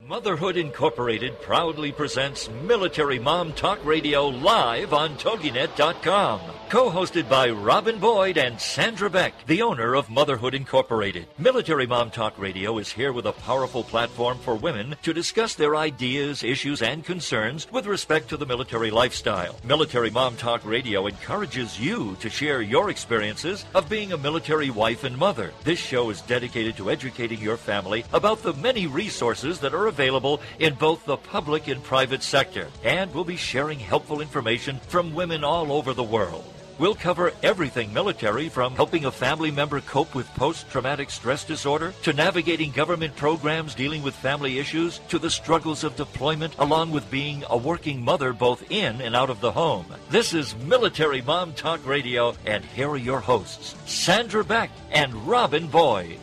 Motherhood Incorporated proudly presents Military Mom Talk Radio live on TogiNet.com. Co-hosted by Robin Boyd and Sandra Beck, the owner of Motherhood Incorporated. Military Mom Talk Radio is here with a powerful platform for women to discuss their ideas, issues, and concerns with respect to the military lifestyle. Military Mom Talk Radio encourages you to share your experiences of being a military wife and mother. This show is dedicated to educating your family about the many resources that are available in both the public and private sector. And we'll be sharing helpful information from women all over the world. We'll cover everything military, from helping a family member cope with post-traumatic stress disorder, to navigating government programs dealing with family issues, to the struggles of deployment, along with being a working mother both in and out of the home. This is Military Mom Talk Radio, and here are your hosts, Sandra Beck and Robin Boyd.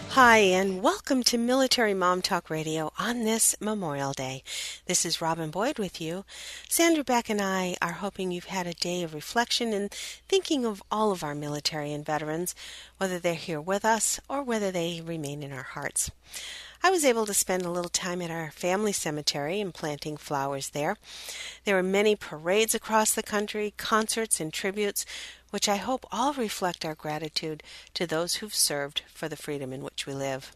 Hi, and welcome to Military Mom Talk Radio on this Memorial Day. This is Robin Boyd with you. Sandra Beck and I are hoping you've had a day of reflection and thinking of all of our military and veterans, whether they're here with us or whether they remain in our hearts. I was able to spend a little time at our family cemetery and planting flowers there. There were many parades across the country, concerts and tributes, which I hope all reflect our gratitude to those who've served for the freedom in which we live.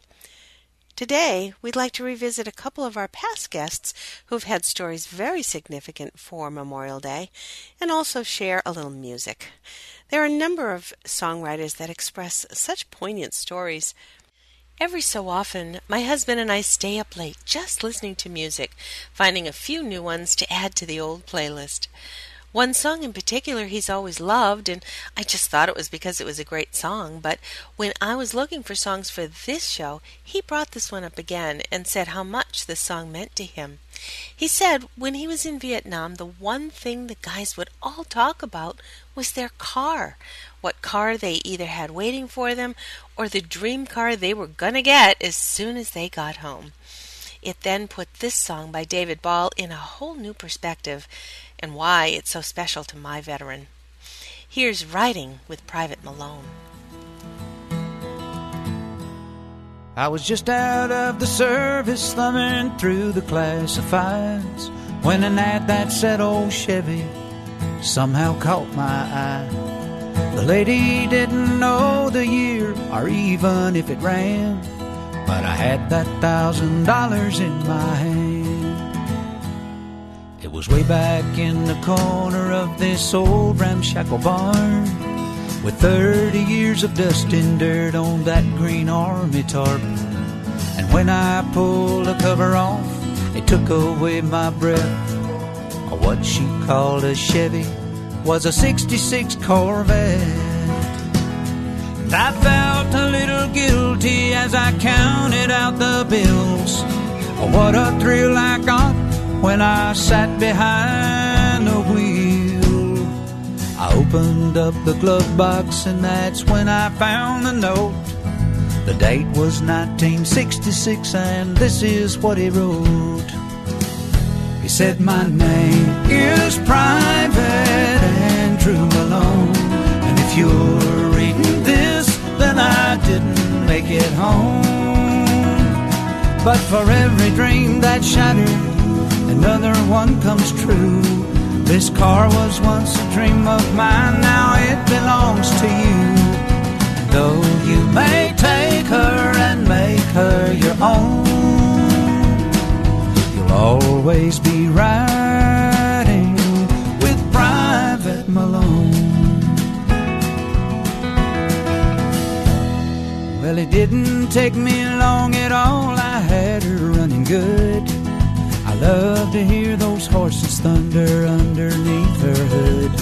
Today, we'd like to revisit a couple of our past guests who've had stories very significant for Memorial Day, and also share a little music. There are a number of songwriters that express such poignant stories. Every so often, my husband and I stay up late just listening to music, finding a few new ones to add to the old playlist. One song in particular he's always loved, and I just thought it was because it was a great song, but when I was looking for songs for this show, he brought this one up again and said how much this song meant to him. He said when he was in Vietnam, the one thing the guys would all talk about was their car. What car they either had waiting for them or the dream car they were gonna get as soon as they got home. It then put this song by David Ball in a whole new perspective, and why it's so special to my veteran. Here's Riding with Private Malone. I was just out of the service, thumbing through the classifieds, when an ad that said old Chevy somehow caught my eye. The lady didn't know the year or even if it ran, but I had that $1,000 in my hand. It was way back in the corner of this old ramshackle barn, with 30 years of dust and dirt on that green army tarp. And when I pulled the cover off, it took away my breath. What she called a Chevy was a '66 Corvette. And I felt a little guilty as I counted out the bills. What a thrill I got when I sat behind the wheel. I opened up the glove box, and that's when I found the note. The date was 1966, and this is what he wrote. He said, "My name is Private Andrew Malone, and if you're reading this, then I didn't make it home. But for every dream that shattered, another one comes true. This car was once a dream of mine, now it belongs to you. Though you may take her and make her your own, you'll always be riding with Private Malone." Well, it didn't take me long at all, I had her running good. I love to hear those horses thunder underneath her hood.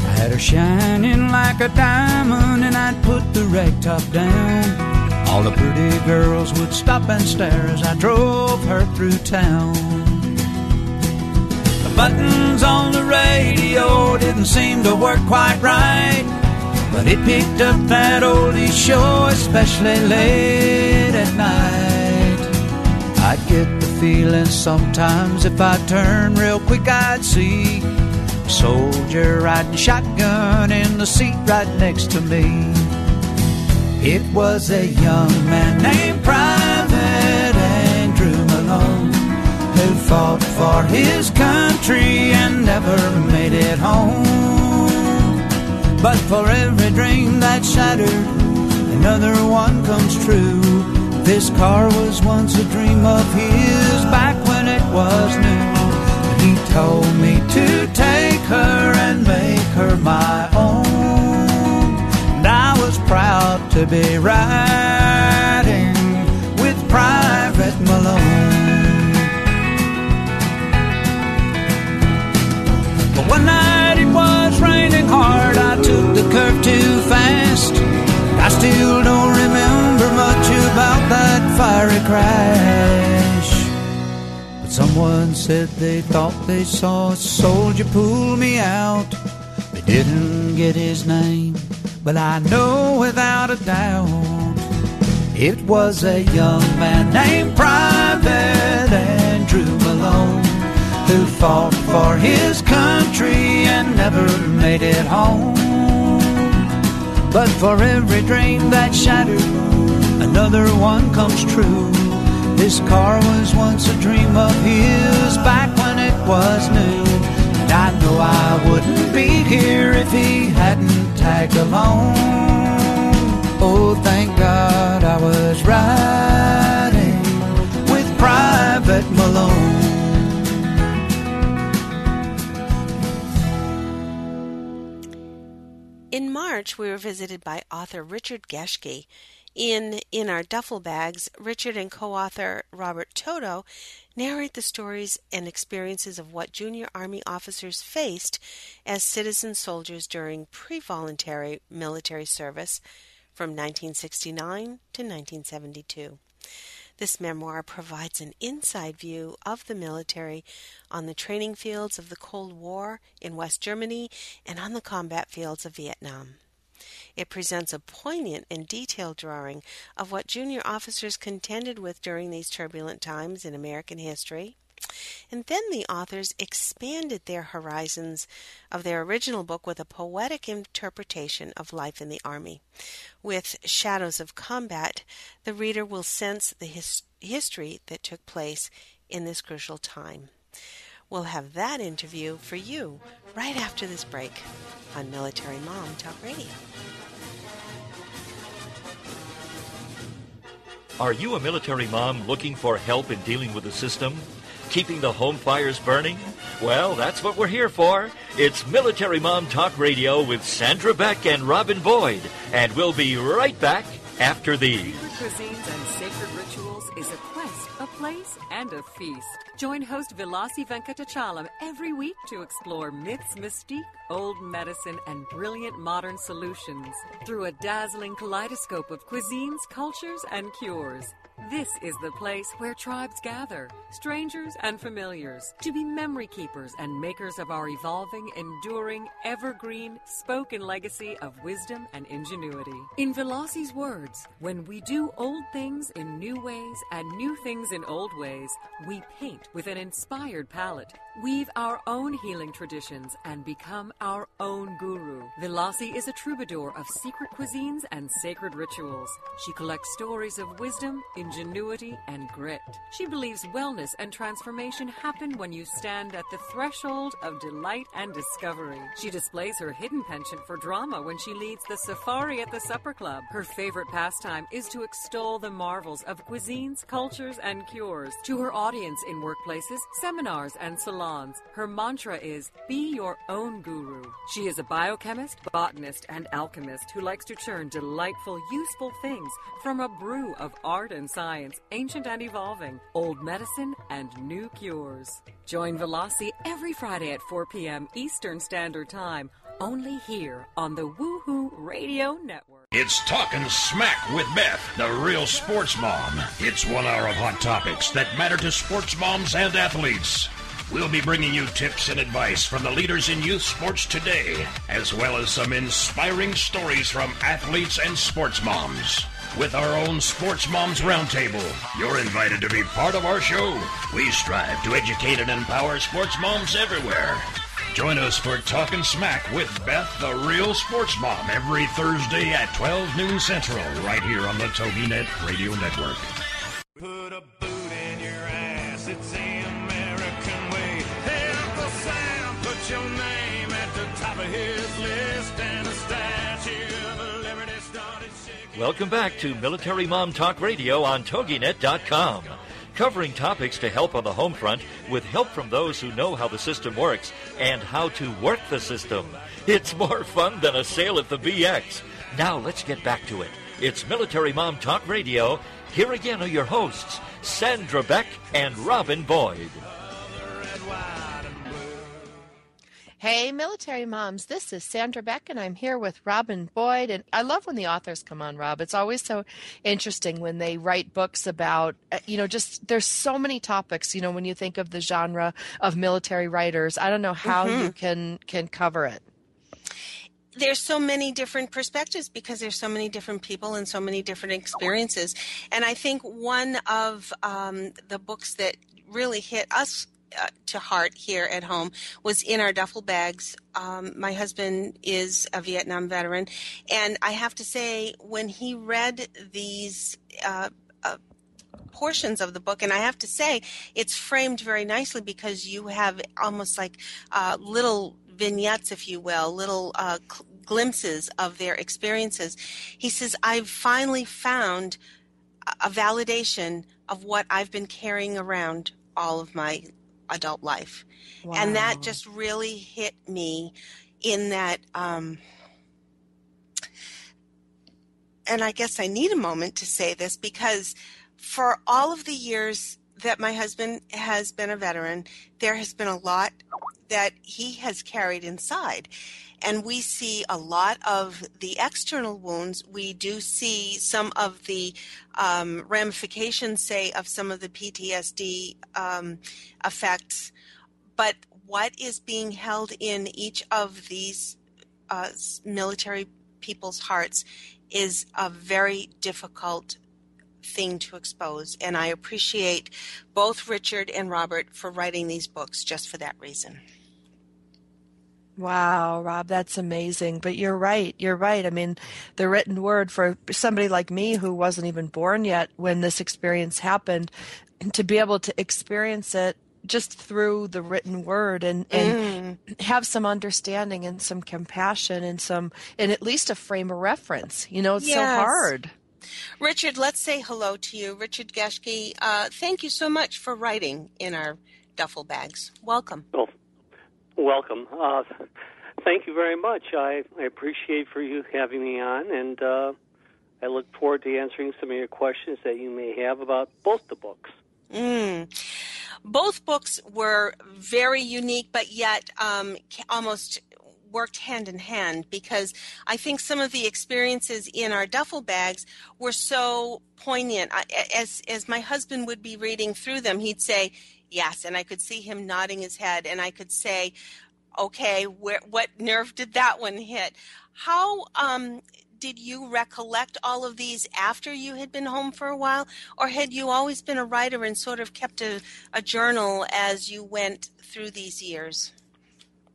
I had her shining like a diamond, and I'd put the rag top down. All the pretty girls would stop and stare as I drove her through town. The buttons on the radio didn't seem to work quite right, but it picked up that oldies show, especially late at night. I'd get the feeling sometimes if I turned real quick I'd see a soldier riding shotgun in the seat right next to me. It was a young man named Private for his country and never made it home. But for every dream that's shattered, another one comes true. This car was once a dream of his back when it was new. And he told me to take her and make her my own. And I was proud to be riding with Private Malone. But one night it was raining hard, I took the curve too fast. I still don't remember much about that fiery crash. But someone said they thought they saw a soldier pull me out. They didn't get his name, but I know without a doubt it was a young man named Private Andrew Malone, who fought for his country and never made it home. But for every dream that's shattered, another one comes true. This car was once a dream of his back when it was new. And I know I wouldn't be here if he hadn't tagged along. Oh, thank God I was riding with Private Malone. In March, we were visited by author Richard Geschke. In Our Duffel Bags, Richard and co-author Robert Toto narrate the stories and experiences of what junior Army officers faced as citizen soldiers during pre-voluntary military service from 1969 to 1972. This memoir provides an inside view of the military on the training fields of the Cold War in West Germany and on the combat fields of Vietnam. It presents a poignant and detailed drawing of what junior officers contended with during these turbulent times in American history. And then the authors expanded their horizons of their original book with a poetic interpretation of life in the Army. With Shadows of Combat, the reader will sense the history that took place in this crucial time. We'll have that interview for you right after this break on Military Mom Talk Radio. Are you a military mom looking for help in dealing with the system? Keeping the home fires burning? Well, that's what we're here for. It's Military Mom Talk Radio with Sandra Beck and Robin Boyd. And we'll be right back after these. Sacred Cuisines and Sacred Rituals is a quest, a place, and a feast. Join host Vilasi Venkatachalam every week to explore myths, mystique, old medicine, and brilliant modern solutions through a dazzling kaleidoscope of cuisines, cultures, and cures. This is the place where tribes gather, strangers and familiars, to be memory keepers and makers of our evolving, enduring, evergreen, spoken legacy of wisdom and ingenuity. In Velasi's words, when we do old things in new ways and new things in old ways, we paint with an inspired palette, weave our own healing traditions, and become our own guru. Vilasi is a troubadour of secret cuisines and sacred rituals. She collects stories of wisdom, ingenuity, and grit. She believes wellness and transformation happen when you stand at the threshold of delight and discovery. She displays her hidden penchant for drama when she leads the safari at the supper club. Her favorite pastime is to extol the marvels of cuisines, cultures, and cures. To her audience in workplaces, seminars, and salons, her mantra is, be your own guru. She is a biochemist, botanist, and alchemist who likes to churn delightful, useful things from a brew of art and science, ancient and evolving, old medicine, and new cures. Join Vilasi every Friday at 4 p.m. Eastern Standard Time, only here on the Woohoo Radio Network. It's Talkin' Smack with Beth, the real sports mom. It's 1 hour of hot topics that matter to sports moms and athletes. We'll be bringing you tips and advice from the leaders in youth sports today, as well as some inspiring stories from athletes and sports moms. With our own Sports Moms Roundtable, you're invited to be part of our show. We strive to educate and empower sports moms everywhere. Join us for Talkin' Smack with Beth, the real sports mom, every Thursday at 12 noon Central, right here on the TogiNet Radio Network. Put a boot in your ass, it's the American way. Welcome back to Military Mom Talk Radio on TogiNet.com. Covering topics to help on the home front with help from those who know how the system works and how to work the system. It's more fun than a sale at the BX. Now let's get back to it. It's Military Mom Talk Radio. Here again are your hosts, Sandra Beck and Robin Boyd. Hey, military moms, this is Sandra Beck, and I'm here with Robin Boyd. And I love when the authors come on, Rob. It's always so interesting when they write books about, just there's so many topics, when you think of the genre of military writers. I don't know how you can cover it. There's so many different perspectives because there's so many different people and so many different experiences. And I think one of the books that really hit us to heart here at home was In Our Duffel Bags. My husband is a Vietnam veteran, and I have to say, when he read these portions of the book, and I have to say it's framed very nicely because you have almost like little vignettes, if you will, little glimpses of their experiences. He says, I've finally found a validation of what I've been carrying around all of my adult life. Wow. And that just really hit me in that, and I guess I need a moment to say this because for all of the years that my husband has been a veteran, there has been a lot that he has carried inside. And we see a lot of the external wounds. We do see some of the ramifications, say, of some of the PTSD effects. But what is being held in each of these military people's hearts is a very difficult thing to expose. And I appreciate both Richard and Robert for writing these books just for that reason. Wow, Rob, that's amazing. But you're right. I mean, the written word for somebody like me who wasn't even born yet when this experience happened, to be able to experience it just through the written word and have some understanding and some compassion and at least a frame of reference. It's so hard. Richard, let's say hello to you. Richard Geschke, thank you so much for writing In Our Duffel Bags. Welcome. Well, welcome. Thank you very much. I appreciate for you having me on, and I look forward to answering some of your questions that you may have about both the books. Both books were very unique, but yet almost worked hand in hand, because I think some of the experiences in Our Duffel Bags were so poignant. As my husband would be reading through them, he'd say, yes, and I could see him nodding his head, and I could say, okay, what nerve did that one hit? How did you recollect all of these after you had been home for a while, or had you always been a writer and sort of kept a journal as you went through these years?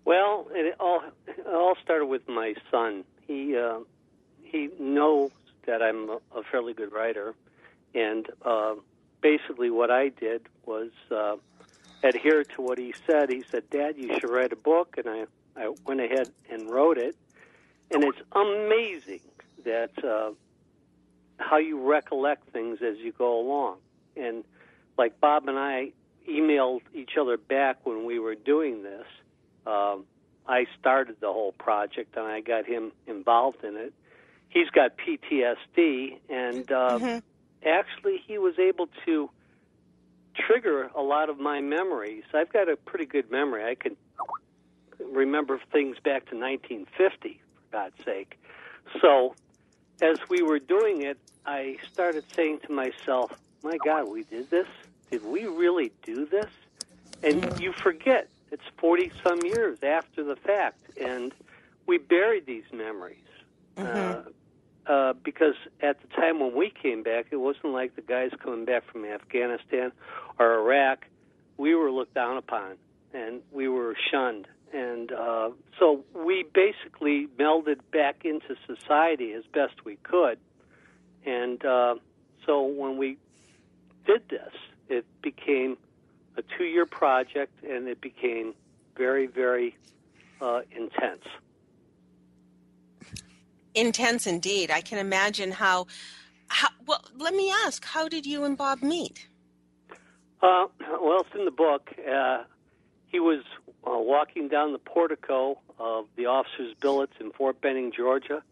Well, it all started with my son. He knows that I'm a fairly good writer, and basically what I did was adhere to what he said. He said, Dad, you should write a book, and I went ahead and wrote it. And it's amazing that how you recollect things as you go along. And like Bob and I emailed each other back when we were doing this, I started the whole project, and I got him involved in it. He's got PTSD, and actually he was able to trigger a lot of my memories. I've got a pretty good memory. I can remember things back to 1950, for God's sake. So as we were doing it, I started saying to myself, my God, we did this? Did we really do this? And you forget. It's 40-some years after the fact, and we buried these memories. Because at the time when we came back, it wasn't like the guys coming back from Afghanistan or Iraq. We were looked down upon, and we were shunned. And so we basically melded back into society as best we could. And so when we did this, it became a 2-year project, and it became very, very intense. Intense indeed. I can imagine how well, let me ask, how did you and Bob meet? Well, it's in the book. He was walking down the portico of the officers' billets in Fort Benning, Georgia,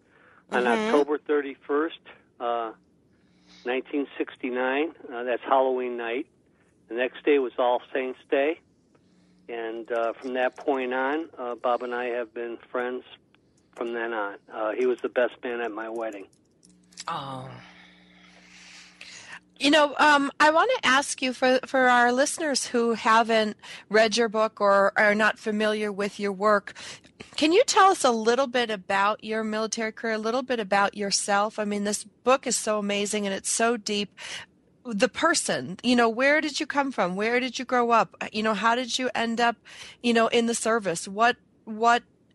on October 31st, 1969. That's Halloween night. The next day was All Saints' Day. And from that point on, Bob and I have been friends from then on. He was the best man at my wedding. Oh. You know, I want to ask you, for our listeners who haven't read your book or are not familiar with your work, can you tell us a little bit about your military career, a little bit about yourself? I mean, this book is so amazing and it's so deep. The person, you know, where did you come from? Where did you grow up? You know, how did you end up, you know, in the service? What,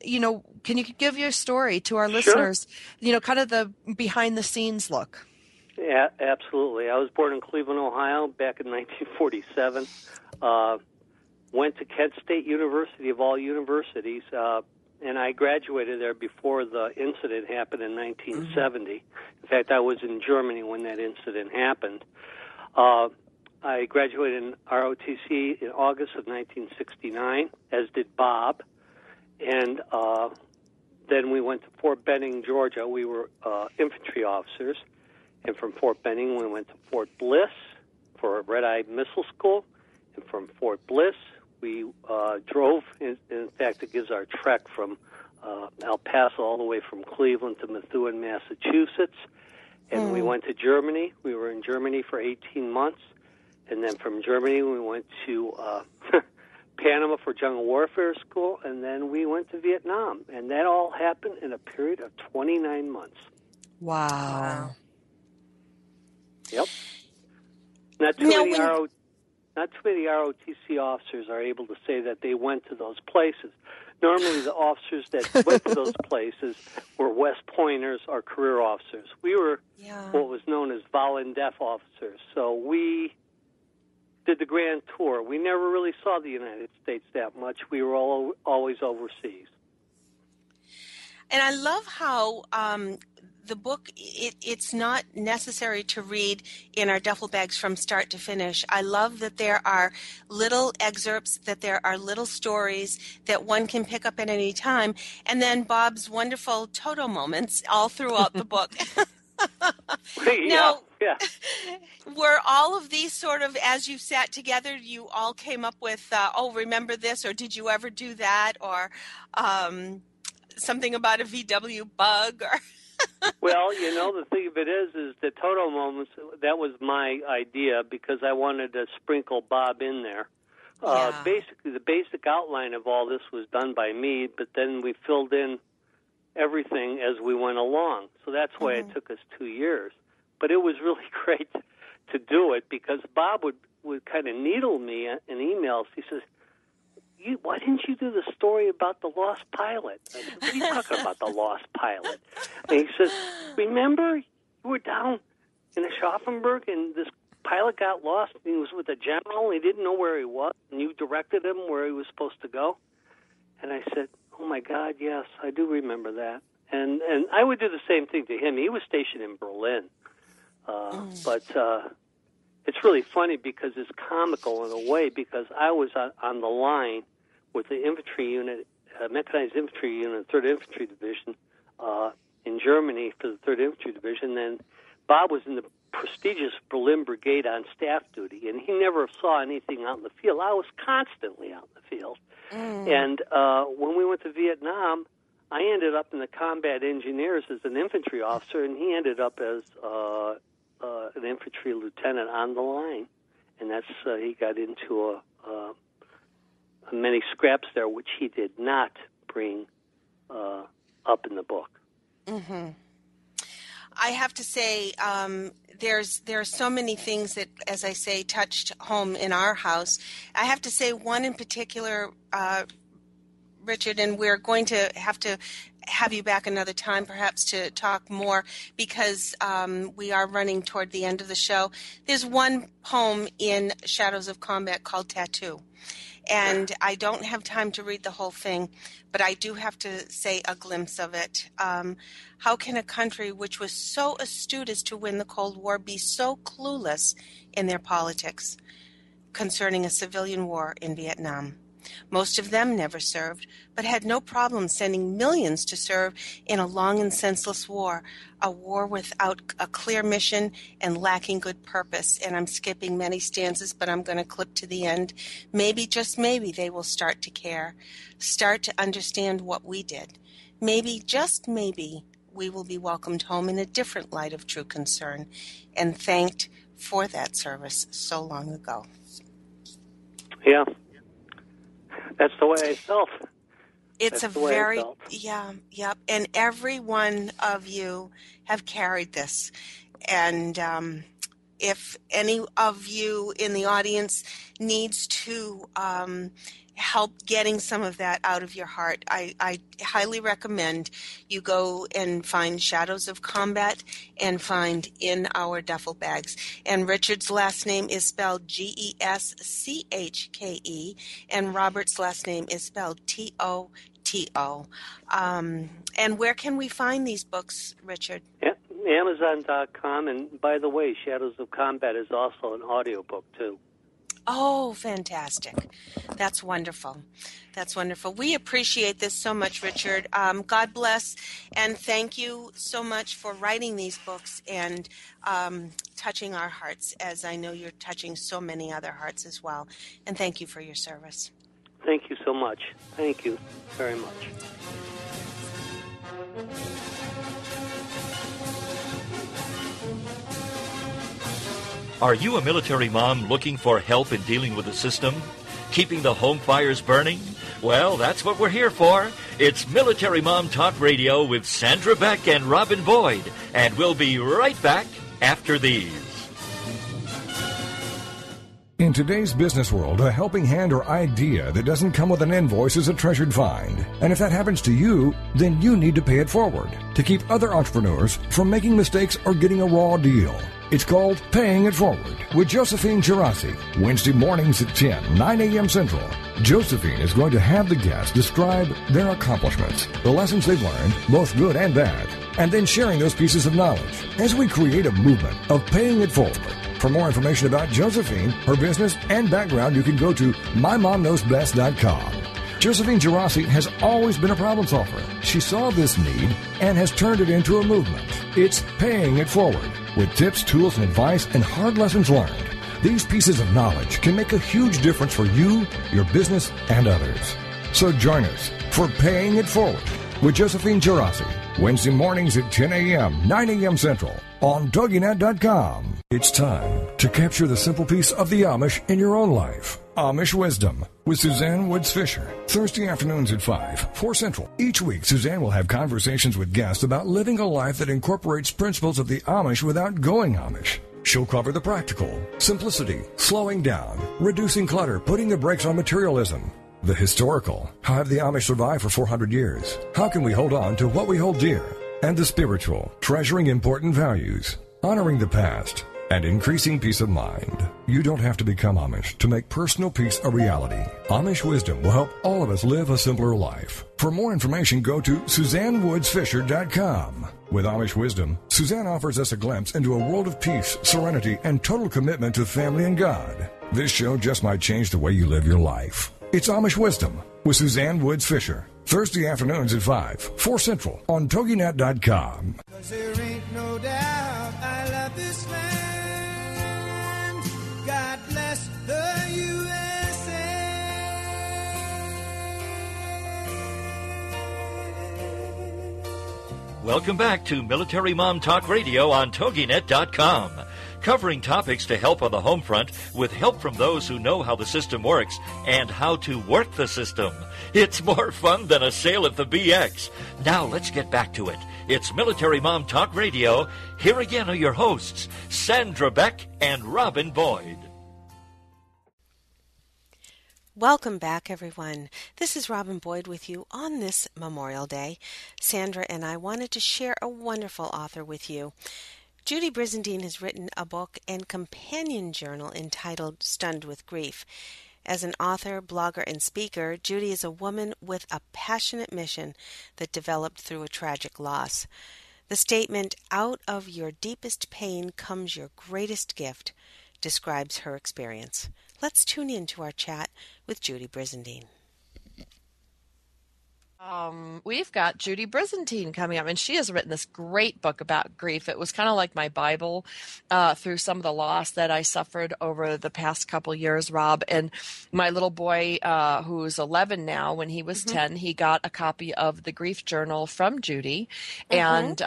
you know, can you give your story to our listeners, you know, kind of the behind the scenes look? Yeah, absolutely. I was born in Cleveland, Ohio, back in 1947. Went to Kent State University, of all universities, and I graduated there before the incident happened in 1970. In fact, I was in Germany when that incident happened. I graduated in ROTC in August of 1969, as did Bob, and then we went to Fort Benning, Georgia. We were infantry officers. And from Fort Benning, we went to Fort Bliss for a Red-Eye Missile School. And from Fort Bliss, we drove. In fact, it gives our trek from El Paso all the way from Cleveland to Methuen, Massachusetts. And we went to Germany. We were in Germany for 18 months. And then from Germany, we went to Panama for Jungle Warfare School. And then we went to Vietnam. And that all happened in a period of 29 months. Wow. Yep. Not too many ROTC officers are able to say that they went to those places. Normally, the officers that went to those places were West Pointers or career officers. We were what was known as vol-in-def officers. So we did the grand tour. We never really saw the United States that much. We were always overseas. And I love how the book, it's not necessary to read in our duffel bags from start to finish. I love that there are little excerpts, that there are little stories that one can pick up at any time, and then Bob's wonderful Toto moments all throughout the book. Now, were all of these sort of, as you sat together, you all came up with, remember this, or did you ever do that, or something about a VW bug, or... Well, you know, the thing of it is the Toto moments, that was my idea because I wanted to sprinkle Bob in there. Basically, the basic outline of all this was done by me, but then we filled in everything as we went along. So that's why it took us 2 years. But it was really great to do it because Bob would kind of needle me in emails. He says, why didn't you do the story about the lost pilot? I said, what are you talking about, the lost pilot? And he says, remember, you were down in Aschaffenburg and this pilot got lost and he was with a general and he didn't know where he was and you directed him where he was supposed to go? And I said, oh, my God, yes, I do remember that. And I would do the same thing to him. He was stationed in Berlin. But it's really funny because it's comical in a way because I was on the line with the infantry unit, mechanized infantry unit, 3rd Infantry Division in Germany for the 3rd Infantry Division. Then Bob was in the prestigious Berlin Brigade on staff duty, and he never saw anything out in the field. I was constantly out in the field. And when we went to Vietnam, I ended up in the combat engineers as an infantry officer, and he ended up as an infantry lieutenant on the line, and that's he got into many scraps there, which he did not bring up in the book. I have to say, there are so many things that, as I say, touched home in our house. I have to say one in particular, Richard, and we're going to have to have you back another time, perhaps to talk more, because we are running toward the end of the show. There's one poem in Shadows of Combat called Tattoo. And I don't have time to read the whole thing, but I do have to say a glimpse of it. How can a country which was so astute as to win the Cold War be so clueless in their politics concerning a civilian war in Vietnam? Most of them never served, but had no problem sending millions to serve in a long and senseless war, a war without a clear mission and lacking good purpose. And I'm skipping many stanzas, but I'm going to clip to the end. Maybe, just maybe, they will start to care, start to understand what we did. Maybe, just maybe, we will be welcomed home in a different light of true concern and thanked for that service so long ago. Yeah. That's the way I felt. It's That's a very, yep. And every one of you have carried this. And if any of you in the audience needs to help getting some of that out of your heart, I highly recommend you go and find Shadows of Combat and find In Our Duffel Bags. And Richard's last name is spelled Geschke, and Robert's last name is spelled Toto. And where can we find these books, Richard? Yeah, Amazon.com. And by the way, Shadows of Combat is also an audiobook, too. Oh, fantastic. That's wonderful. That's wonderful. We appreciate this so much, Richard. God bless, and thank you so much for writing these books and touching our hearts, as I know you're touching so many other hearts as well. And thank you for your service. Thank you so much. Thank you very much. Are you a military mom looking for help in dealing with the system? Keeping the home fires burning? Well, that's what we're here for. It's Military Mom Talk Radio with Sandra Beck and Robin Boyd. And we'll be right back after these. In today's business world, a helping hand or idea that doesn't come with an invoice is a treasured find. And if that happens to you, then you need to pay it forward to keep other entrepreneurs from making mistakes or getting a raw deal. It's called Paying It Forward with Josephine Girassi, Wednesday mornings at 10, 9 a.m. Central. Josephine is going to have the guests describe their accomplishments, the lessons they've learned, both good and bad, and then sharing those pieces of knowledge as we create a movement of paying it forward. For more information about Josephine, her business, and background, you can go to mymomknowsbest.com. Josephine Girassi has always been a problem solver. She saw this need and has turned it into a movement. It's Paying It Forward with tips, tools, and advice and hard lessons learned. These pieces of knowledge can make a huge difference for you, your business, and others. So join us for Paying It Forward with Josephine Girassi, Wednesday mornings at 10 a.m., 9 a.m. Central on TogiNet.com. It's time to capture the simple piece of the Amish in your own life. Amish Wisdom with Suzanne Woods Fisher. Thursday afternoons at 5, 4 Central. Each week, Suzanne will have conversations with guests about living a life that incorporates principles of the Amish without going Amish. She'll cover the practical, simplicity, slowing down, reducing clutter, putting the brakes on materialism. The historical, how have the Amish survived for 400 years? How can we hold on to what we hold dear? And the spiritual, treasuring important values, honoring the past, and increasing peace of mind. You don't have to become Amish to make personal peace a reality. Amish Wisdom will help all of us live a simpler life. For more information, go to SuzanneWoodsFisher.com. With Amish Wisdom, Suzanne offers us a glimpse into a world of peace, serenity, and total commitment to family and God. This show just might change the way you live your life. It's Amish Wisdom with Suzanne Woods Fisher. Thursday afternoons at 5, 4 Central on TogiNet.com. 'Cause there ain't no doubt I love this land. God bless the USA. Welcome back to Military Mom Talk Radio on TogiNet.com. Covering topics to help on the home front with help from those who know how the system works and how to work the system. It's more fun than a sale at the BX. Now let's get back to it. It's Military Mom Talk Radio. Here again are your hosts, Sandra Beck and Robin Boyd. Welcome back, everyone. This is Robin Boyd with you on this Memorial Day. Sandra and I wanted to share a wonderful author with you. Judy Brizendine has written a book and companion journal entitled Stunned with Grief. As an author, blogger, and speaker, Judy is a woman with a passionate mission that developed through a tragic loss. The statement, "Out of your deepest pain comes your greatest gift," describes her experience. Let's tune in to our chat with Judy Brizendine. We've got Judy Brizendine coming up, and she has written this great book about grief. It was kind of like my Bible through some of the loss that I suffered over the past couple years, Rob. And my little boy, who's 11 now, when he was 10, he got a copy of the grief journal from Judy, and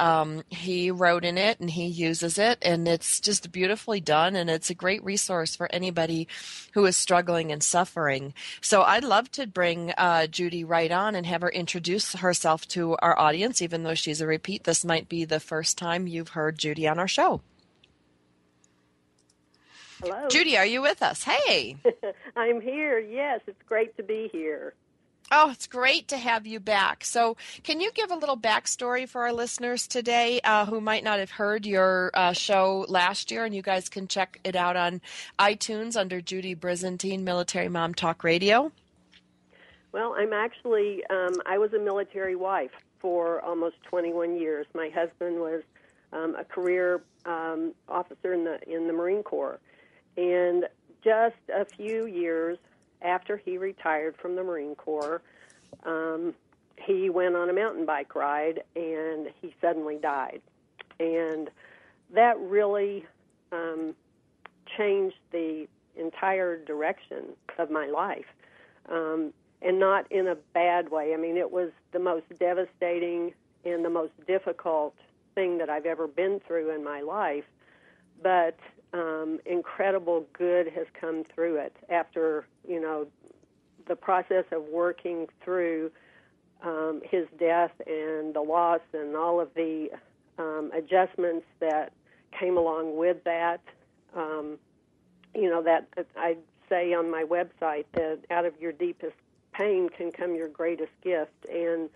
he wrote in it, and he uses it, and it's just beautifully done, and it's a great resource for anybody who is struggling and suffering. So I'd love to bring Judy right on and have her introduce herself to our audience. Even though she's a repeat, this might be the first time you've heard Judy on our show. Hello. Judy, are you with us? Hey. I'm here. Yes, it's great to be here. Oh, it's great to have you back. So can you give a little backstory for our listeners today who might not have heard your show last year? And you guys can check it out on iTunes under Judy Brizendine, Military Mom Talk Radio. Well, I'm actually, I was a military wife for almost 21 years. My husband was a career officer in the Marine Corps. And just a few years after he retired from the Marine Corps, he went on a mountain bike ride, and he suddenly died. And that really changed the entire direction of my life. And not in a bad way. I mean, it was the most devastating and the most difficult thing that I've ever been through in my life, but incredible good has come through it after, the process of working through his death and the loss and all of the adjustments that came along with that. That I say on my website that out of your deepest pain can come your greatest gift. And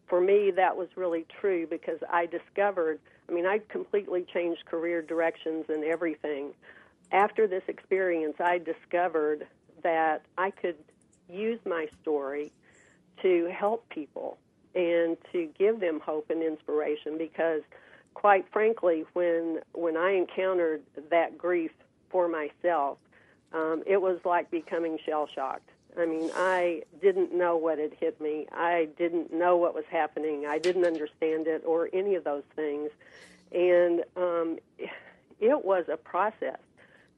for me, that was really true because I discovered, I completely changed career directions and everything. After this experience, I discovered that I could use my story to help people and to give them hope and inspiration because, quite frankly, when I encountered that grief for myself, it was like becoming shell-shocked. I didn't know what had hit me. I didn't know what was happening. I didn't understand it or any of those things. And it was a process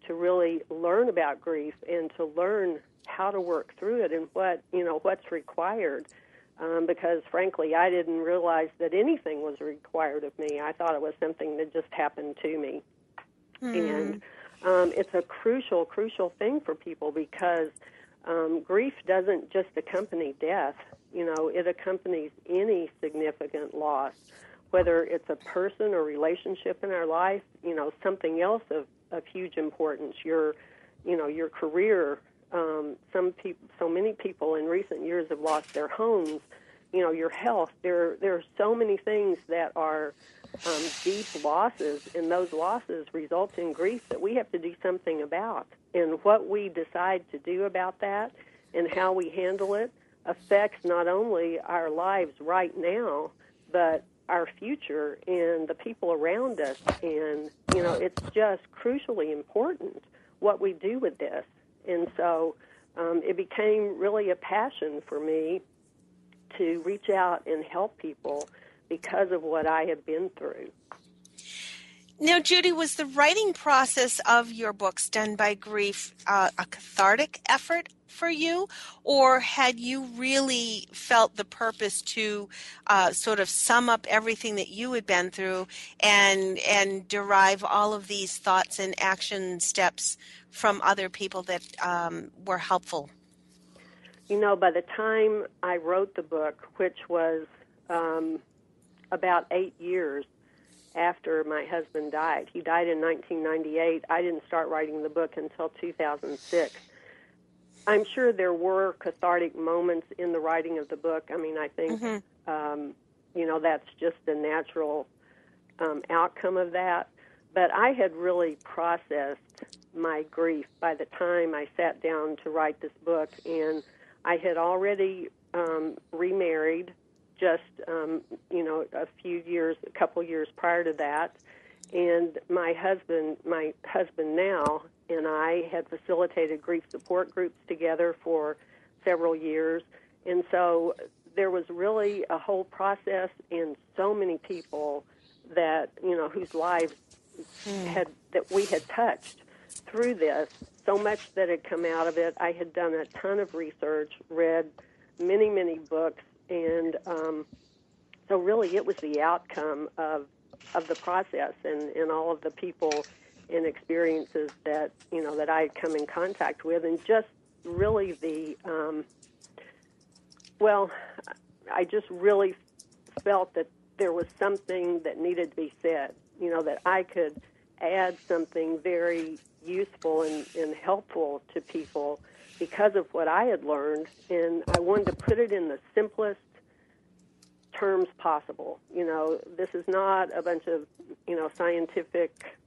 to really learn about grief and to learn how to work through it and what's required. Because, frankly, I didn't realize that anything was required of me. I thought it was something that just happened to me. And it's a crucial, crucial thing for people because grief doesn't just accompany death. It accompanies any significant loss, whether it's a person or relationship in our life, something else of huge importance, your career. So many people in recent years have lost their homes, your health. There are so many things that are deep losses, and those losses result in grief that we have to do something about. And what we decide to do about that and how we handle it affects not only our lives right now, but our future and the people around us. And, it's just crucially important what we do with this. And so it became really a passion for me to reach out and help people because of what I have been through. Now, Judy, was the writing process of your book, Stunned by Grief, a cathartic effort for you, or had you really felt the purpose to sort of sum up everything that you had been through and derive all of these thoughts and action steps from other people that were helpful? By the time I wrote the book, which was about 8 years after my husband died. He died in 1998. I didn't start writing the book until 2006. I'm sure there were cathartic moments in the writing of the book. I mean, I think, that's just the natural outcome of that. But I had really processed my grief by the time I sat down to write this book, and I had already remarried just, a couple years prior to that. And my husband now and I had facilitated grief support groups together for several years. And so there was really a whole process, and so many people that, whose lives that we had touched through this, so much that had come out of it. I had done a ton of research, read many, many books, and so really it was the outcome of the process and all of the people and experiences that, that I had come in contact with, and just really I just really felt that there was something that needed to be said, that I could add something very useful and helpful to people because of what I had learned, and I wanted to put it in the simplest terms possible. This is not a bunch of, scientific,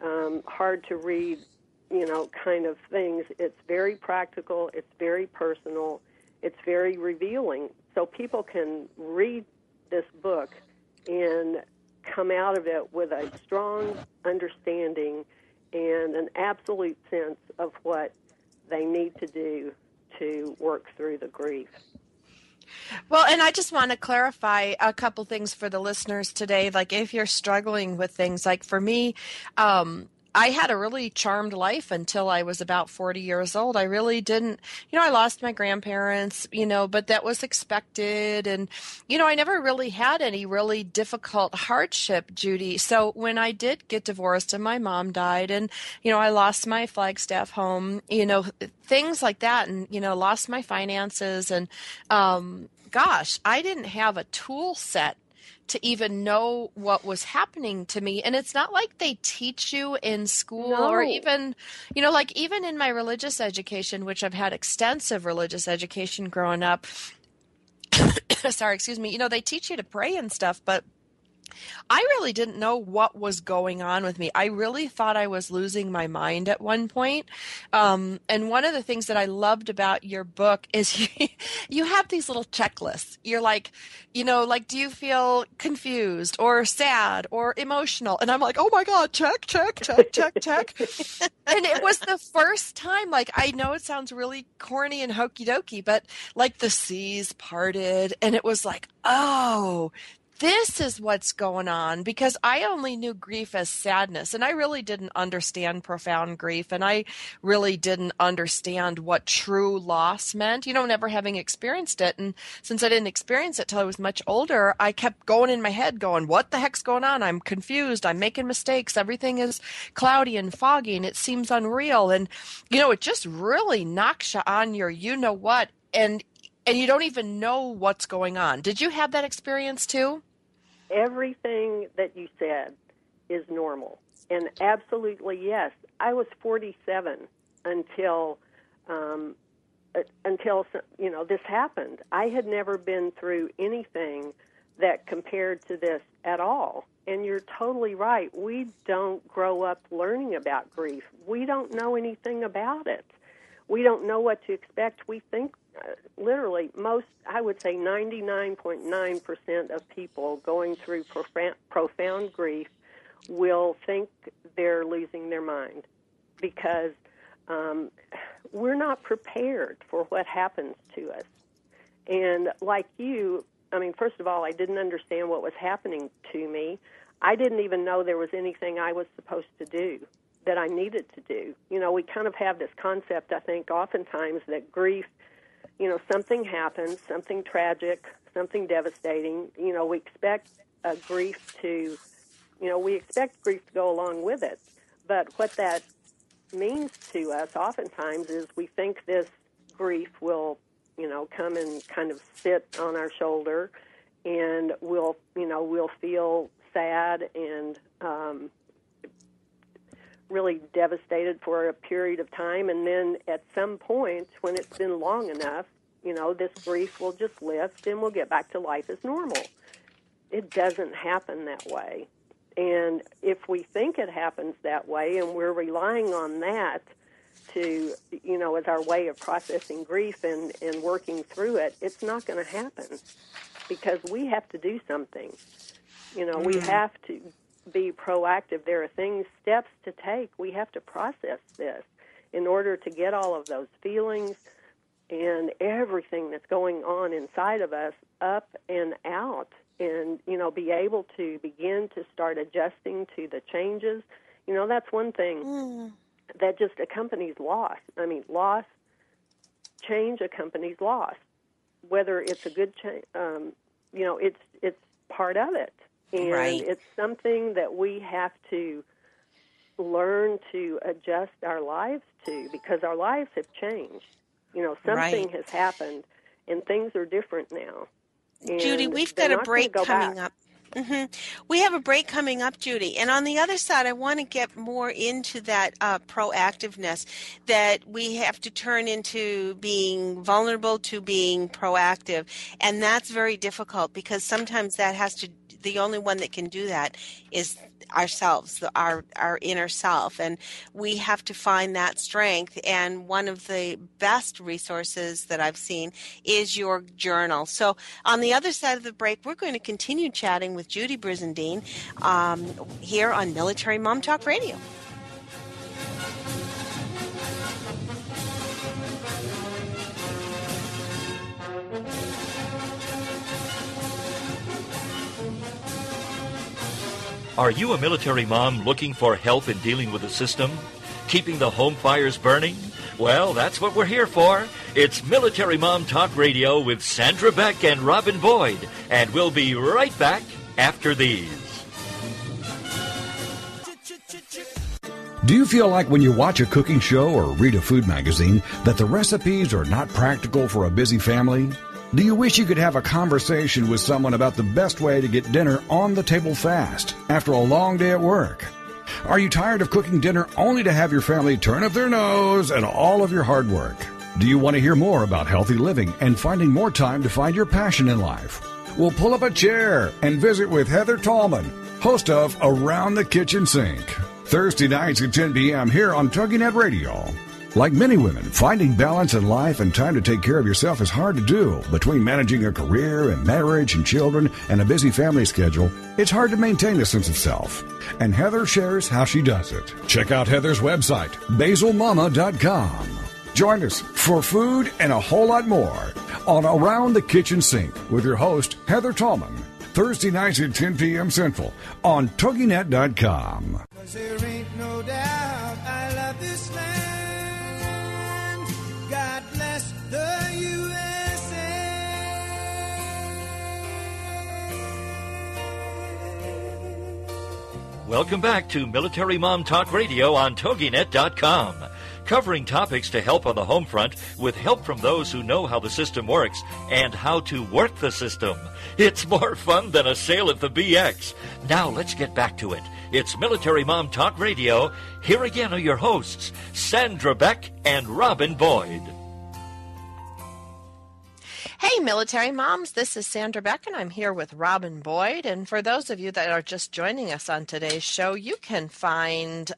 hard to read, kind of things. It's very practical, it's very personal, it's very revealing. So people can read this book and come out of it with a strong understanding and an absolute sense of what they need to do to work through the grief. Well, and I just want to clarify a couple things for the listeners today. Like, if you're struggling with things, like for me, I had a really charmed life until I was about 40 years old. I really didn't, I lost my grandparents, but that was expected. And, I never really had any really difficult hardship, Judy. So when I did get divorced and my mom died and, I lost my Flagstaff home, things like that, and, lost my finances. And, gosh, I didn't have a tool set to even know what was happening to me. And it's not like they teach you in school or even, even in my religious education, which I've had extensive religious education growing up. Sorry, excuse me. They teach you to pray and stuff, but I really didn't know what was going on with me. I really thought I was losing my mind at one point. And one of the things that I loved about your book is you have these little checklists. You're like, do you feel confused or sad or emotional? And I'm like, oh my God, check. And it was the first time, I know it sounds really corny and hokey dokey, but the seas parted and it was like, oh, this is what's going on, because I only knew grief as sadness, and I really didn't understand profound grief, and I really didn't understand what true loss meant, never having experienced it. And since I didn't experience it till I was much older, I kept going in my head going, what the heck's going on? I'm confused. I'm making mistakes. Everything is cloudy and foggy, and it seems unreal. And, it just really knocks you on your you-know-what, and you don't even know what's going on. Did you have that experience too? Everything that you said is normal. And absolutely, yes. I was 47 until this happened. I had never been through anything that compared to this at all. And you're totally right. We don't grow up learning about grief. We don't know anything about it. We don't know what to expect. We think literally I would say 99.9% of people going through profound grief will think they're losing their mind because we're not prepared for what happens to us. And like you, first of all, I didn't understand what was happening to me. I didn't even know there was anything I was supposed to do that I needed to do. We kind of have this concept, I think, oftentimes that grief, something happens, something tragic, something devastating. We expect grief to go along with it. But what that means to us oftentimes is we think this grief will, come and kind of sit on our shoulder, and we'll feel sad and really devastated for a period of time, and then at some point, when it's been long enough, this grief will just lift and we'll get back to life as normal. It doesn't happen that way. And if we think it happens that way and we're relying on that to, as our way of processing grief and working through it, it's not going to happen, because we have to do something. We have to be proactive. There are steps to take. We have to process this in order to get all of those feelings and everything that's going on inside of us up and out, and, be able to begin to start adjusting to the changes. That's one thing that just accompanies loss. I mean, change accompanies loss. Whether it's a good change, it's part of it. And it's something that we have to learn to adjust our lives to, because our lives have changed. Something has happened, and things are different now. And Judy, we've got a break coming up. Mm-hmm. We have a break coming up, Judy. And on the other side, I want to get more into that proactiveness, that we have to turn into being vulnerable to being proactive. And that's very difficult, because sometimes the only one that can do that is ourselves, our inner self, and we have to find that strength. And one of the best resources that I've seen is your journal. So on the other side of the break, we're going to continue chatting with Judy Brizendine here on Military Mom Talk Radio. Are you a military mom looking for help in dealing with the system? Keeping the home fires burning? Well, that's what we're here for. It's Military Mom Talk Radio with Sandra Beck and Robin Boyd. And we'll be right back after these. Do you feel like when you watch a cooking show or read a food magazine that the recipes are not practical for a busy family? Do you wish you could have a conversation with someone about the best way to get dinner on the table fast after a long day at work? Are you tired of cooking dinner only to have your family turn up their nose at all of your hard work? Do you want to hear more about healthy living and finding more time to find your passion in life? Well, pull up a chair and visit with Heather Tallman, host of Around the Kitchen Sink, Thursday nights at 10 p.m. here on TogiNet Radio. Like many women, finding balance in life and time to take care of yourself is hard to do. Between managing a career and marriage and children and a busy family schedule, it's hard to maintain a sense of self. And Heather shares how she does it. Check out Heather's website, basilmama.com. Join us for food and a whole lot more on Around the Kitchen Sink with your host, Heather Tallman. Thursday nights at 10 p.m. Central on TogiNet.com. 'Cause there ain't no doubt I love this land. God bless the USA. Welcome back to Military Mom Talk Radio on TogiNet.com. Covering topics to help on the home front with help from those who know how the system works and how to work the system. It's more fun than a sale at the BX. Now let's get back to it. It's Military Mom Talk Radio. Here again are your hosts, Sandra Beck and Robin Boyd. Hey, military moms, this is Sandra Beck, and I'm here with Robin Boyd. And for those of you that are just joining us on today's show, you can find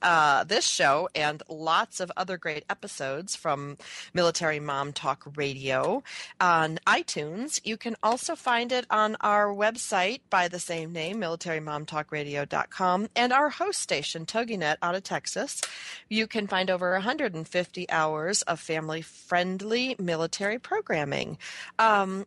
this show and lots of other great episodes from Military Mom Talk Radio on iTunes. You can also find it on our website by the same name, militarymomtalkradio.com, and our host station, TogiNet, out of Texas. You can find over 150 hours of family-friendly military programming.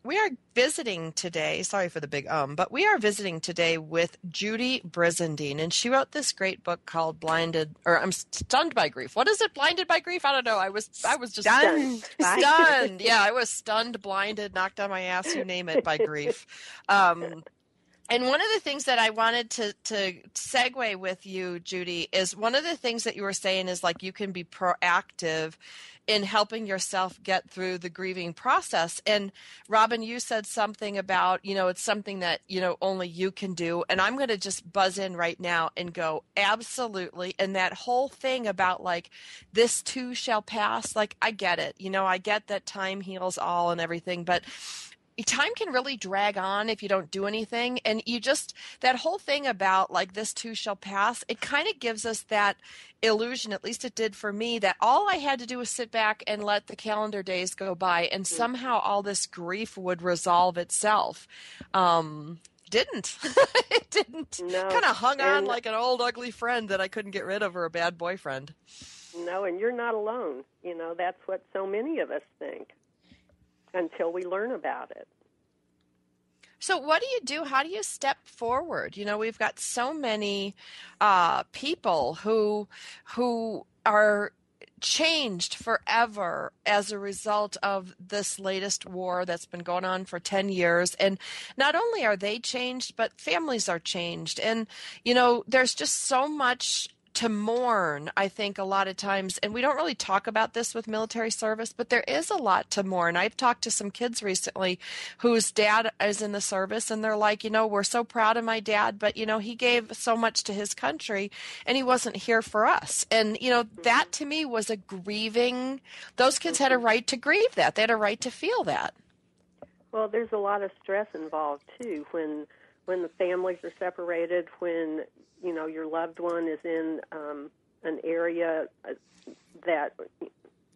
We are visiting today, sorry for the big but we are visiting today with Judy Brizendine, and she wrote this great book called I'm Stunned by Grief. What is it? Blinded by Grief? I don't know. I was just Stunned. Stunned. Yeah, I was stunned, blinded, knocked on my ass, you name it, by grief. And one of the things that I wanted to segue with you, Judy, is one of the things that you were saying is like you can be proactive in helping yourself get through the grieving process. And Robin, you said something about, it's something that, only you can do. And I'm going to just buzz in right now and go, absolutely. And that whole thing about like, this too shall pass. Like, I get it. I get that time heals all and everything, but time can really drag on if you don't do anything. And that whole thing about like this too shall pass, it kind of gives us that illusion, at least it did for me, that all I had to do was sit back and let the calendar days go by and somehow all this grief would resolve itself. Didn't. It didn't. No. Kind of hung on like an old ugly friend that I couldn't get rid of, or a bad boyfriend. No, and you're not alone. That's what so many of us think until we learn about it. So what do you do? How do you step forward? We've got so many people who are changed forever as a result of this latest war that's been going on for 10 years. And not only are they changed, but families are changed. And, there's just so much to mourn, I think, a lot of times. And we don't really talk about this with military service, but there is a lot to mourn. I've talked to some kids recently whose dad is in the service, and they're like, we're so proud of my dad, but, he gave so much to his country, and he wasn't here for us. And, that to me was a grieving, those kids had a right to grieve that. They had a right to feel that. Well, there's a lot of stress involved, too, when the families are separated, when your loved one is in an area that,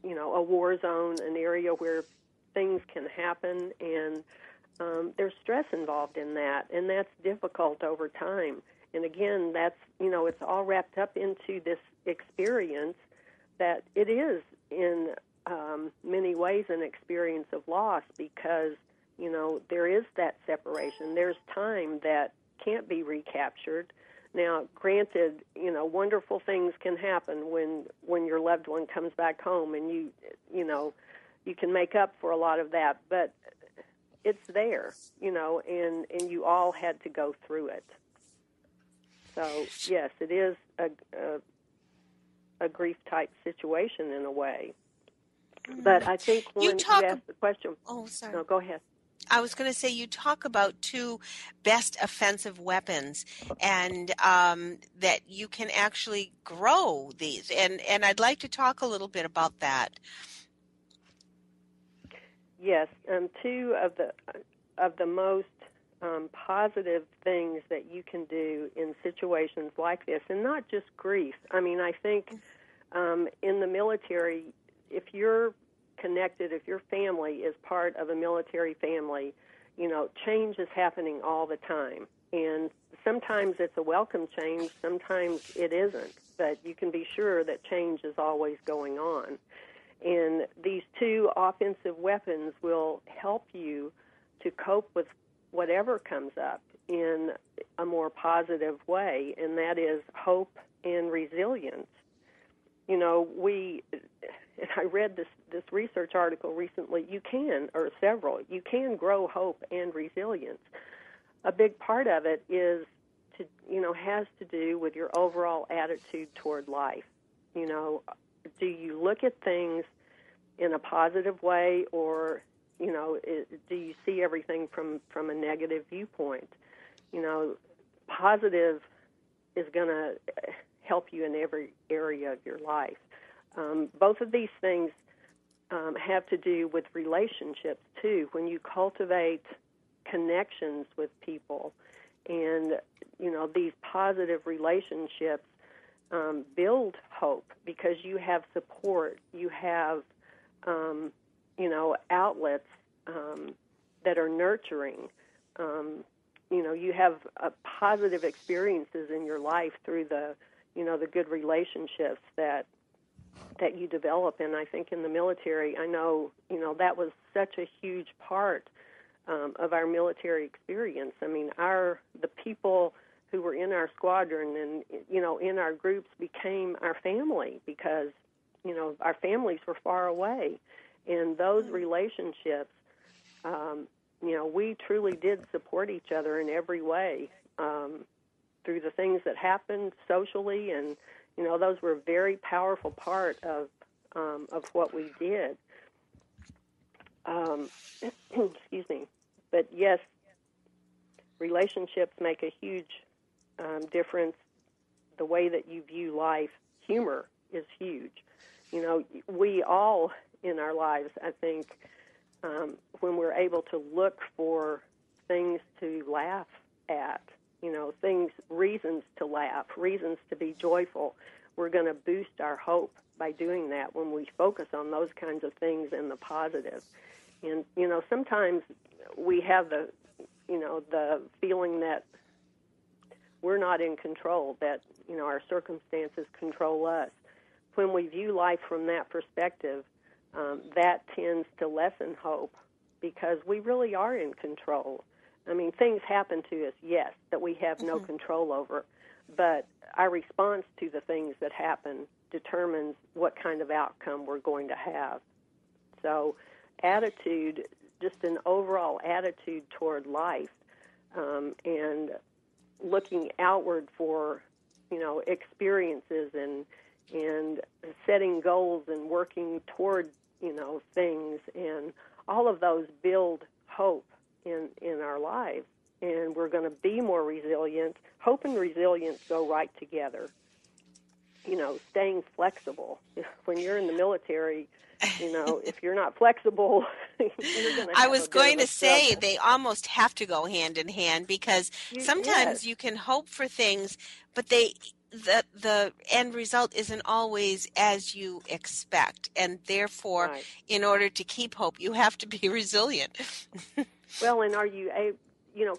a war zone, an area where things can happen, and there's stress involved in that, and that's difficult over time. And again, that's, it's all wrapped up into this experience that it is in many ways an experience of loss because, there is that separation. There's time that can't be recaptured. Now, granted, wonderful things can happen when your loved one comes back home, and you can make up for a lot of that, but it's there, and you all had to go through it. So, yes, it is a grief type situation in a way. But I think when you asked the question, oh, sorry. No, go ahead. I was going to say, you talk about two best offensive weapons, and that you can actually grow these. And I'd like to talk a little bit about that. Yes, two of the most positive things that you can do in situations like this, and not just grief. I mean, I think in the military, if you're connected, if your family is part of a military family, change is happening all the time. And sometimes it's a welcome change, sometimes it isn't. But you can be sure that change is always going on. And these two offensive weapons will help you to cope with whatever comes up in a more positive way, and that is hope and resilience. I read this research article recently, you can grow hope and resilience. A big part of it has to do with your overall attitude toward life. Do you look at things in a positive way, or, do you see everything from a negative viewpoint? Positive is going to help you in every area of your life. Both of these things have to do with relationships, too. When you cultivate connections with people and, these positive relationships build hope because you have support, you have, outlets that are nurturing. You have positive experiences in your life through the good relationships that you develop. And I think in the military, I know, that was such a huge part of our military experience. I mean, the people who were in our squadron and, in our groups became our family because, our families were far away. And those relationships we truly did support each other in every way through the things that happened socially, and those were a very powerful part of what we did. Excuse me. But yes, relationships make a huge difference. The way that you view life, humor is huge. We all in our lives, I think, when we're able to look for things to laugh at, reasons to laugh, reasons to be joyful, we're going to boost our hope by doing that when we focus on those kinds of things and the positive. And, sometimes we have the feeling that we're not in control, that, our circumstances control us. When we view life from that perspective, that tends to lessen hope because we really are in control. I mean, things happen to us, yes, that we have no control over, but our response to the things that happen determines what kind of outcome we're going to have. So attitude, just an overall attitude toward life, and looking outward for, experiences and setting goals and working toward, things, and all of those build hope in our lives, and we're going to be more resilient. Hope and resilience go right together. Staying flexible. When you're in the military, if you're not flexible, you're going to have I was going to say struggle. they almost have to go hand in hand because sometimes you can hope for things, but the end result isn't always as you expect, and therefore, Right. in order to keep hope, you have to be resilient. Well, and are you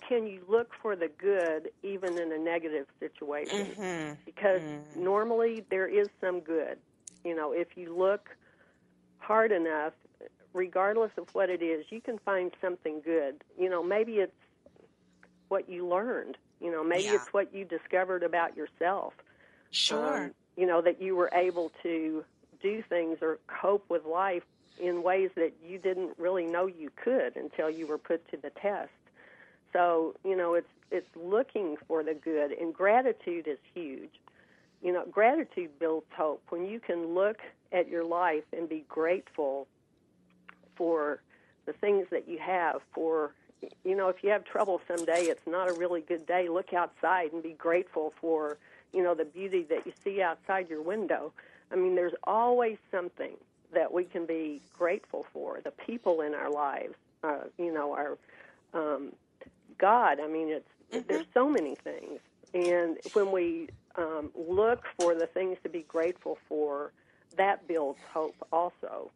can you look for the good even in a negative situation? Because normally there is some good. If you look hard enough, regardless of what it is, you can find something good. Maybe it's what you learned. Maybe it's what you discovered about yourself. Sure. That you were able to do things or cope with life in ways that you didn't really know you could until you were put to the test. So, it's looking for the good, and gratitude is huge. Gratitude builds hope. When you can look at your life and be grateful for the things that you have, for, if you have trouble someday, it's not a really good day, look outside and be grateful for, the beauty that you see outside your window. I mean, there's always something that we can be grateful for. The people in our lives, our God. I mean, there's so many things. And when we look for the things to be grateful for, that builds hope also.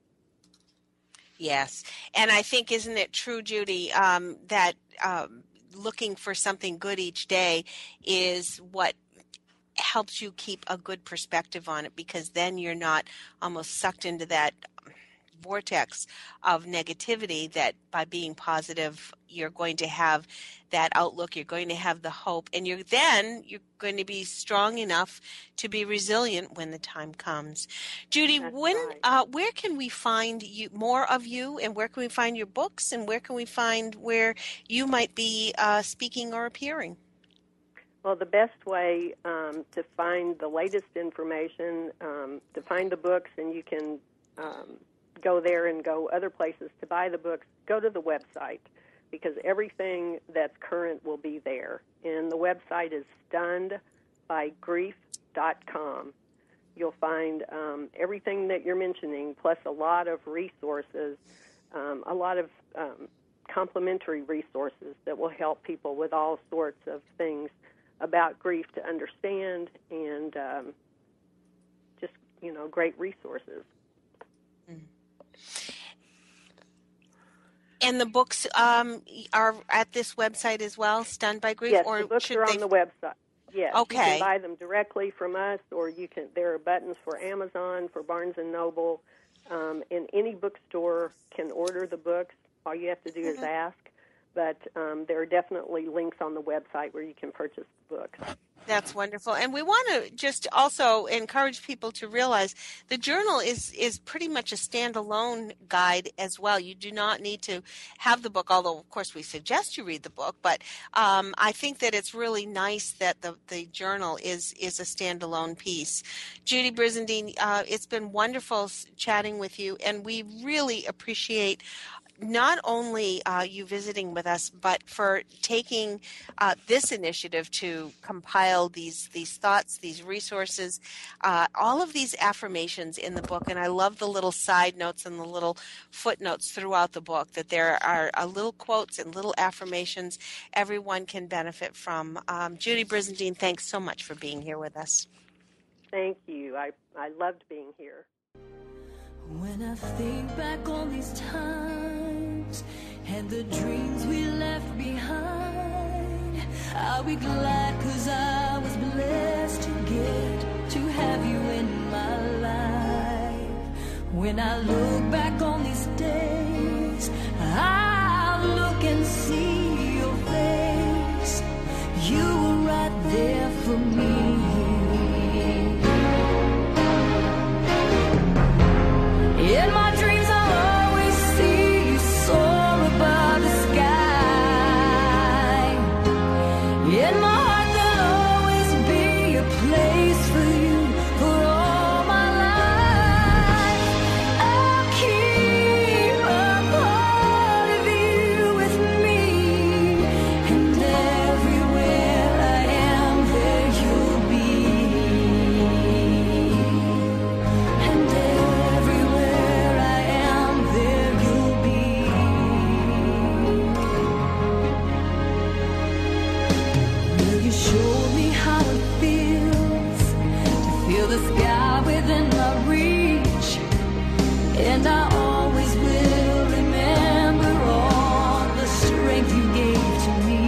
Yes. And I think, isn't it true, Judy, that looking for something good each day is what helps you keep a good perspective on it, because then you're not almost sucked into that vortex of negativity, that by being positive you're going to have that outlook, you're going to have the hope, and you're going to be strong enough to be resilient when the time comes. Judy, where can we find you, more of you, and where can we find your books, and where can we find where you might be speaking or appearing? Well, the best way to find the latest information, to find the books, and you can go there and go other places to buy the books, go to the website, because everything that's current will be there. And the website is stunnedbygrief.com. You'll find everything that you're mentioning, plus a lot of resources, a lot of complementary resources that will help people with all sorts of things about grief to understand, and just, great resources. And the books are at this website as well, Stunned by Grief? Yes, or the books are on the website. Yes, okay. You can buy them directly from us, or there are buttons for Amazon, for Barnes & Noble, and any bookstore can order the books. All you have to do is ask. But there are definitely links on the website where you can purchase the books. That's wonderful. And we want to just also encourage people to realize the journal is pretty much a standalone guide as well. You do not need to have the book, although, of course, we suggest you read the book. But I think that it's really nice that the journal is a standalone piece. Judy Brizendine, it's been wonderful chatting with you, and we really appreciate not only you visiting with us, but for taking this initiative to compile these thoughts, these resources, all of these affirmations in the book. And I love the little side notes and the little footnotes throughout the book, that there are little quotes and little affirmations everyone can benefit from. Judy Brizendine, thanks so much for being here with us. Thank you. I loved being here. When I think back on these times and the dreams we left behind, I'll be glad 'cause I was blessed to get to have you in my life. When I look back on these days, I'll look and see your face. You were right there for me. In my dreams I'll always see you soar above the sky. In my heart there'll always be a place for you for all my life. I'll keep a part of you with me, and everywhere I am there you'll be. And everywhere I am there you'll be. Will you show me how it feels to feel the sky within my reach? And I always will remember all the strength you gave to me.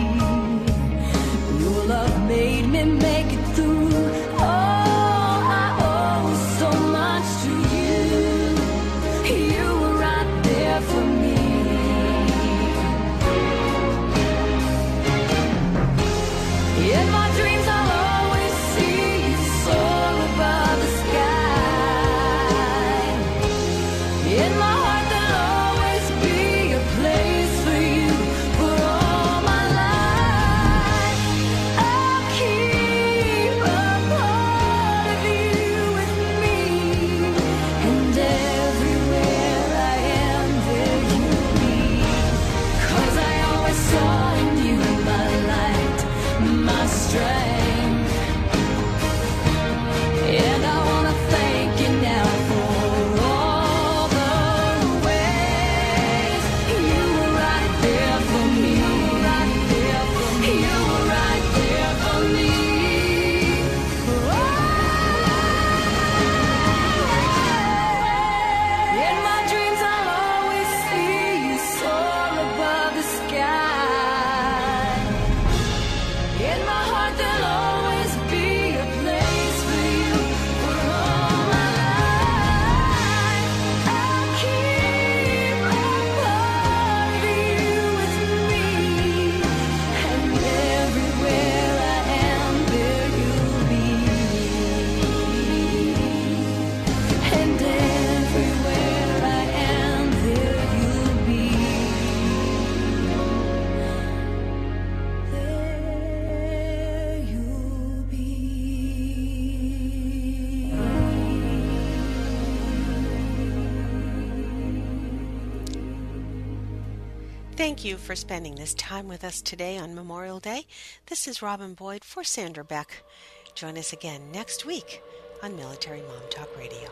Your love made me make it through. Oh, I owe so much to you. You were right there for me. In my dreams I'll always see you soar above the sky. In my heart there'll always be a place for you for all my life. I'll keep a part of you with me, and everywhere I am there you'll be. 'Cause I always saw in you my light, my strength. And I wanna thank you now for all the ways you were right there for me. You were right there for me. In my dreams I'll always see you soar above the sky. In my heart there'll always be a place for you for all my life. I'll keep a part of you with me, and everywhere I am there you'll be. And everywhere I am there you'll be. There you'll be. Thank you for spending this time with us today on Memorial Day. This is Robin Boyd for Sandra Beck. Join us again next week on Military Mom Talk Radio.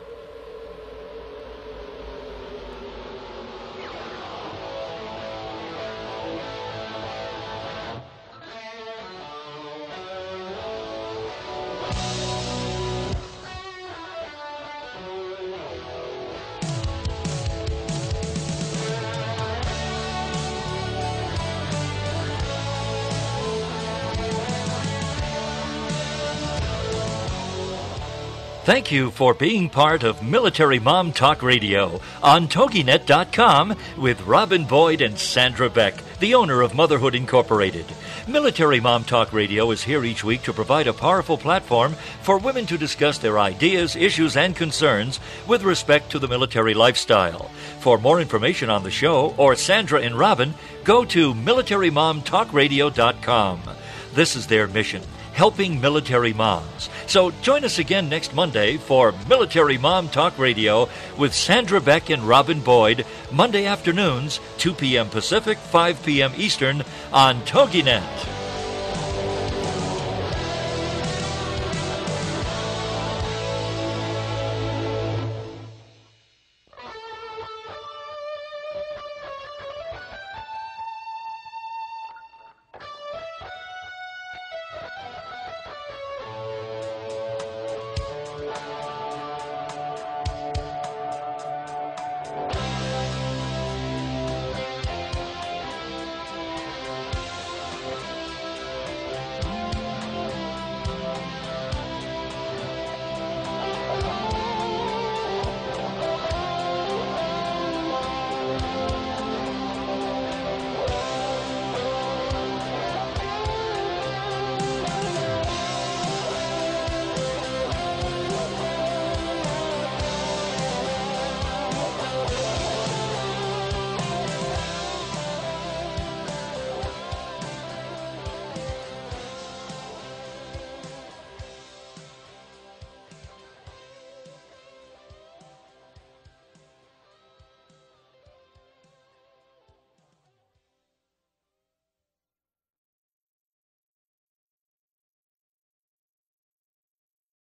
Thank you for being part of Military Mom Talk Radio on TogiNet.com with Robin Boyd and Sandra Beck, the owner of Motherhood Incorporated. Military Mom Talk Radio is here each week to provide a powerful platform for women to discuss their ideas, issues, and concerns with respect to the military lifestyle. For more information on the show or Sandra and Robin, go to MilitaryMomTalkRadio.com. This is their mission, helping military moms. So join us again next Monday for Military Mom Talk Radio with Sandra Beck and Robin Boyd, Monday afternoons, 2 p.m. Pacific, 5 p.m. Eastern, on TogiNet.